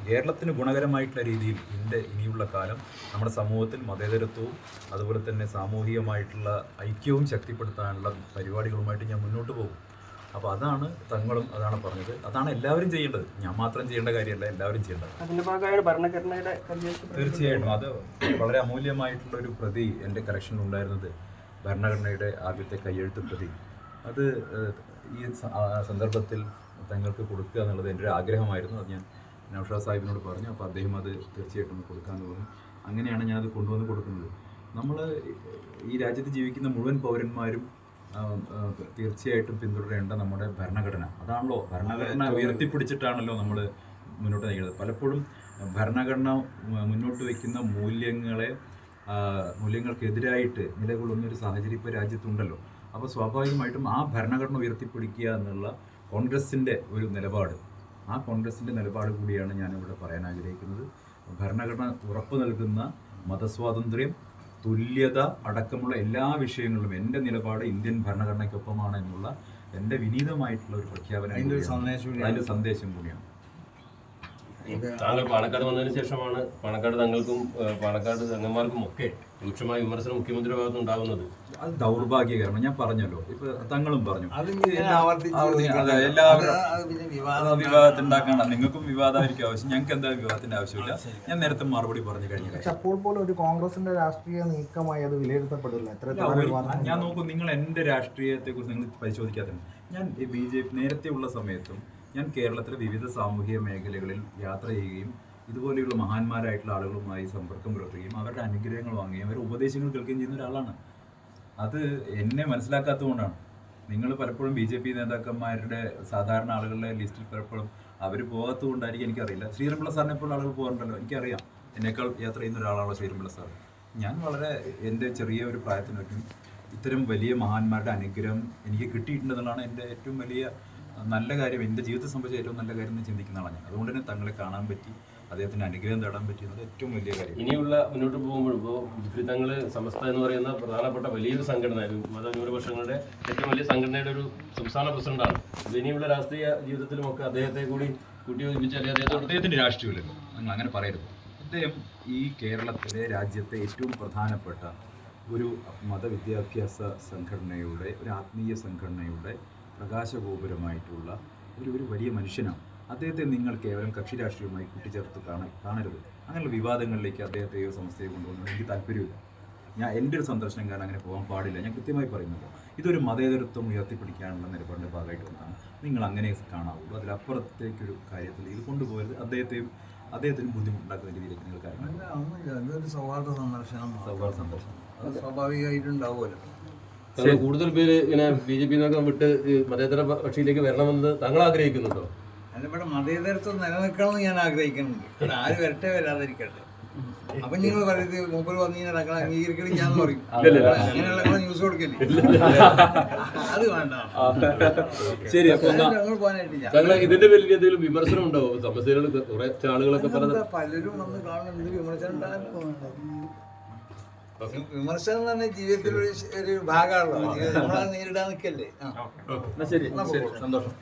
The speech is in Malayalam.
കേരളത്തിന് ഗുണകരമായിട്ടുള്ള രീതിയിൽ ഇനിയുള്ള കാലം നമ്മുടെ സമൂഹത്തിൽ മതേതരത്വവും അതുപോലെ തന്നെ സാമൂഹികമായിട്ടുള്ള ഐക്യവും ശക്തിപ്പെടുത്താനുള്ള പരിപാടികളുമായിട്ട് ഞാൻ മുന്നോട്ട് പോകും. അപ്പോൾ അതാണ് തങ്ങളും അതാണ് പറഞ്ഞത്. അതാണ് എല്ലാവരും ചെയ്യേണ്ടത്. ഞാൻ മാത്രം ചെയ്യേണ്ട കാര്യമല്ല, എല്ലാവരും ചെയ്യേണ്ടത്. തീർച്ചയായിട്ടും അത് വളരെ അമൂല്യമായിട്ടുള്ള ഒരു പ്രതി എൻ്റെ കളക്ഷനിൽ ഉണ്ടായിരുന്നത് ഭരണഘടനയുടെ ആദ്യത്തെ കയ്യെഴുത്ത് പ്രതി. അത് ഈ സന്ദർഭത്തിൽ തങ്ങൾക്ക് കൊടുക്കുക എന്നുള്ളത് എൻ്റെ ഒരു ആഗ്രഹമായിരുന്നു. അത് ഞാൻ നൗഷാദ് സാഹിബിനോട് പറഞ്ഞു. അപ്പോൾ അദ്ദേഹം അത് തീർച്ചയായിട്ടും കൊടുക്കാമെന്ന് പറഞ്ഞു. അങ്ങനെയാണ് ഞാനത് കൊണ്ടുവന്ന് കൊടുക്കുന്നത്. നമ്മൾ ഈ രാജ്യത്ത് ജീവിക്കുന്ന മുഴുവൻ പൗരന്മാരും തീർച്ചയായിട്ടും പിന്തുടരേണ്ട നമ്മുടെ ഭരണഘടന. അതാണല്ലോ, ഭരണഘടന ഉയർത്തിപ്പിടിച്ചിട്ടാണല്ലോ നമ്മൾ മുന്നോട്ട് നയിക്കുന്നത്. പലപ്പോഴും ഭരണഘടന മുന്നോട്ട് വയ്ക്കുന്ന മൂല്യങ്ങൾക്കെതിരായിട്ട് നിലകൊള്ളുന്നൊരു സാഹചര്യം ഇപ്പോൾ രാജ്യത്തുണ്ടല്ലോ. അപ്പോൾ സ്വാഭാവികമായിട്ടും ആ ഭരണഘടന ഉയർത്തിപ്പിടിക്കുക എന്നുള്ള കോൺഗ്രസിൻ്റെ ഒരു നിലപാട്, ആ കോൺഗ്രസിൻ്റെ നിലപാട് കൂടിയാണ് ഞാനിവിടെ പറയാൻ ആഗ്രഹിക്കുന്നത്. ഭരണഘടന ഉറപ്പ് നൽകുന്ന മതസ്വാതന്ത്ര്യം, തുല്യത അടക്കമുള്ള എല്ലാ വിഷയങ്ങളിലും എൻ്റെ നിലപാട് ഇന്ത്യൻ ഭരണഘടനയ്ക്കൊപ്പമാണ് എന്നുള്ള എൻ്റെ വിനീതമായിട്ടുള്ള ഒരു പ്രഖ്യാപനം, അതിൻ്റെ സന്ദേശം കൂടിയാണ്. താങ്കൾ പാണക്കാട് വന്നതിന് ശേഷമാണ് പാണക്കാട് തങ്ങൾക്കും പാണക്കാട് തങ്ങന്മാർക്കും ഒക്കെ രൂക്ഷമായ വിമർശനം മുഖ്യമന്ത്രിയുടെ ഭാഗത്ത് ഉണ്ടാകുന്നത്. അത് ദൗർഭാഗ്യകരമാണ്. ഞാൻ പറഞ്ഞല്ലോ, ഇപ്പൊ തങ്ങളും പറഞ്ഞു വിവാദത്തിണ്ടാക്കണം. നിങ്ങൾക്കും വിവാദമായിരിക്കും ആവശ്യം, ഞങ്ങൾക്ക് എന്താ വിവാദത്തിന്റെ ആവശ്യമില്ല. ഞാൻ നേരത്തെ മറുപടി പറഞ്ഞു കഴിഞ്ഞു. പക്ഷെ അപ്പോൾ പോലും ഒരു കോൺഗ്രസിന്റെ രാഷ്ട്രീയ നീക്കമായി അത് വിലയിരുത്തപ്പെടില്ല. ഞാൻ നോക്കും, നിങ്ങൾ എൻ്റെ രാഷ്ട്രീയത്തെ കുറിച്ച് നിങ്ങൾ പരിശോധിക്കാത്ത ഞാൻ BJP നേരത്തെ ഉള്ള സമയത്തും ഞാൻ കേരളത്തിലെ വിവിധ സാമൂഹിക മേഖലകളിൽ യാത്ര ചെയ്യുകയും ഇതുപോലെയുള്ള മഹാന്മാരായിട്ടുള്ള ആളുകളുമായി സമ്പർക്കം പുലർത്തുകയും അവരുടെ അനുഗ്രഹങ്ങൾ വാങ്ങുകയും അവരുടെ ഉപദേശങ്ങൾ കേൾക്കുകയും ചെയ്യുന്ന ഒരാളാണ്. അത് എന്നെ മനസ്സിലാക്കാത്തതുകൊണ്ടാണ്. നിങ്ങൾ പലപ്പോഴും BJP നേതാക്കന്മാരുടെ സാധാരണ ആളുകളുടെ ലിസ്റ്റിൽ പലപ്പോഴും അവർ പോകാത്തതുകൊണ്ടായിരിക്കും, എനിക്കറിയില്ല. ശ്രീധരൻപിള്ള സാറിനെ ഇപ്പോൾ ആളുകൾ പോകാറുണ്ടല്ലോ, എനിക്കറിയാം. എന്നേക്കാൾ യാത്ര ചെയ്യുന്ന ഒരാളാണല്ലോ ശ്രീധരൻപിള്ള സാർ. ഞാൻ വളരെ എൻ്റെ ചെറിയ ഒരു പ്രായത്തിനൊക്കെ ഇത്തരം വലിയ മഹാന്മാരുടെ അനുഗ്രഹം എനിക്ക് കിട്ടിയിട്ടുണ്ടെന്നുള്ളതാണ് എൻ്റെ ഏറ്റവും വലിയ നല്ല കാര്യം. എൻ്റെ ജീവിതത്തെ സംബന്ധിച്ച ഏറ്റവും നല്ല കാര്യം എന്ന് ചിന്തിക്കുന്ന ആളാണ് ഞാൻ. അതുകൊണ്ട് തന്നെ തങ്ങളെ കാണാൻ പറ്റി, അദ്ദേഹത്തിൻ്റെ അനുഗ്രഹം തേടാൻ പറ്റിയത് ഏറ്റവും വലിയ കാര്യം. ഇനിയുള്ള മുന്നോട്ട് പോകുമ്പോൾ ഇപ്പോൾ തങ്ങൾ സമസ്ത എന്ന് പറയുന്ന പ്രധാനപ്പെട്ട വലിയൊരു സംഘടന, മതന്യൂനപക്ഷങ്ങളുടെ ഏറ്റവും വലിയ സംഘടനയുടെ ഒരു സംസ്ഥാന പ്രസിഡന്റാണ്. ഇനിയുള്ള രാഷ്ട്രീയ ജീവിതത്തിലുമൊക്കെ അദ്ദേഹത്തെ കൂടി കൂട്ടിയോജിപ്പിച്ചാൽ അദ്ദേഹത്തിൻ്റെ രാഷ്ട്രീയമില്ലല്ലോ, നിങ്ങൾ അങ്ങനെ പറയരുത്. അദ്ദേഹം ഈ കേരളത്തിലെ രാജ്യത്തെ ഏറ്റവും പ്രധാനപ്പെട്ട ഒരു മതവിദ്യാഭ്യാസ സംഘടനയുടെ, ഒരു ആത്മീയ സംഘടനയുടെ പ്രകാശഗോപുരമായിട്ടുള്ള ഒരു വലിയ മനുഷ്യനാണ്. അദ്ദേഹത്തെ നിങ്ങൾ കേവലം കക്ഷി രാഷ്ട്രീയമായി കൂട്ടിച്ചേർത്ത് കാണരുത്. അങ്ങനെയുള്ള വിവാദങ്ങളിലേക്ക് അദ്ദേഹത്തെയോ സംസ്ഥയെ കൊണ്ടുപോകുന്നത് എനിക്ക് താല്പര്യമില്ല. എൻ്റെ ഒരു സന്ദർശനം കാരണം അങ്ങനെ പോകാൻ പാടില്ല. ഞാൻ കൃത്യമായി പറയുന്നത് ഇതൊരു മതേതരത്വം ഉയർത്തിപ്പിടിക്കാനുള്ള നിലപാടിൻ്റെ ഭാഗമായിട്ട് വന്നതാണ്. നിങ്ങൾ അങ്ങനെ കാണാവുള്ളൂ. അതിലപ്പുറത്തേക്കൊരു കാര്യത്തിൽ ഇത് കൊണ്ടുപോയത് അദ്ദേഹത്തിന് ബുദ്ധിമുട്ടുണ്ടാക്കുന്ന രീതിയിലേക്ക് നിങ്ങൾ കാര്യങ്ങൾ. സൗഹാർദ്ദ സന്ദർശനം സ്വാഭാവികമായിട്ടുണ്ടാവുമല്ലോ. കൂടുതൽ പേര് ഇങ്ങനെ BJP വിട്ട് മതേതര കക്ഷിയിലേക്ക് വരണമെന്ന് താങ്കൾ ആഗ്രഹിക്കുന്നുണ്ടോ? അല്ല, ഇവിടെ മതേതരത്വം നിലനിൽക്കണമെന്ന് ഞാൻ ആഗ്രഹിക്കുന്നുണ്ട്. ആര് വരട്ടെ വരാതിരിക്കട്ടെ. അപ്പൊ നിങ്ങൾ പറയുന്നത് മൂപ്പർ വന്നു കഴിഞ്ഞാൽ തങ്ങളെ അംഗീകരിക്കണം ഞാൻ പറയും. അങ്ങനെയുള്ള ന്യൂസ് കൊടുക്കില്ലേ, അത് വേണ്ട. ശരി, താങ്കൾ ഇതിന്റെ പേരിൽ എന്തെങ്കിലും വിമർശനം ഉണ്ടാവോ? സമസ്യകൾ കുറച്ച് ആളുകളൊക്കെ പലരും വന്ന് കാണുന്നത് വിമർശനം ഉണ്ടാകും. വിമർശനം തന്നെ ജീവിതത്തിൽ ഒരു ഭാഗമാണല്ലോ. നമ്മളത് നേരിടാൻ നിൽക്കല്ലേ. ശരി, സന്തോഷം.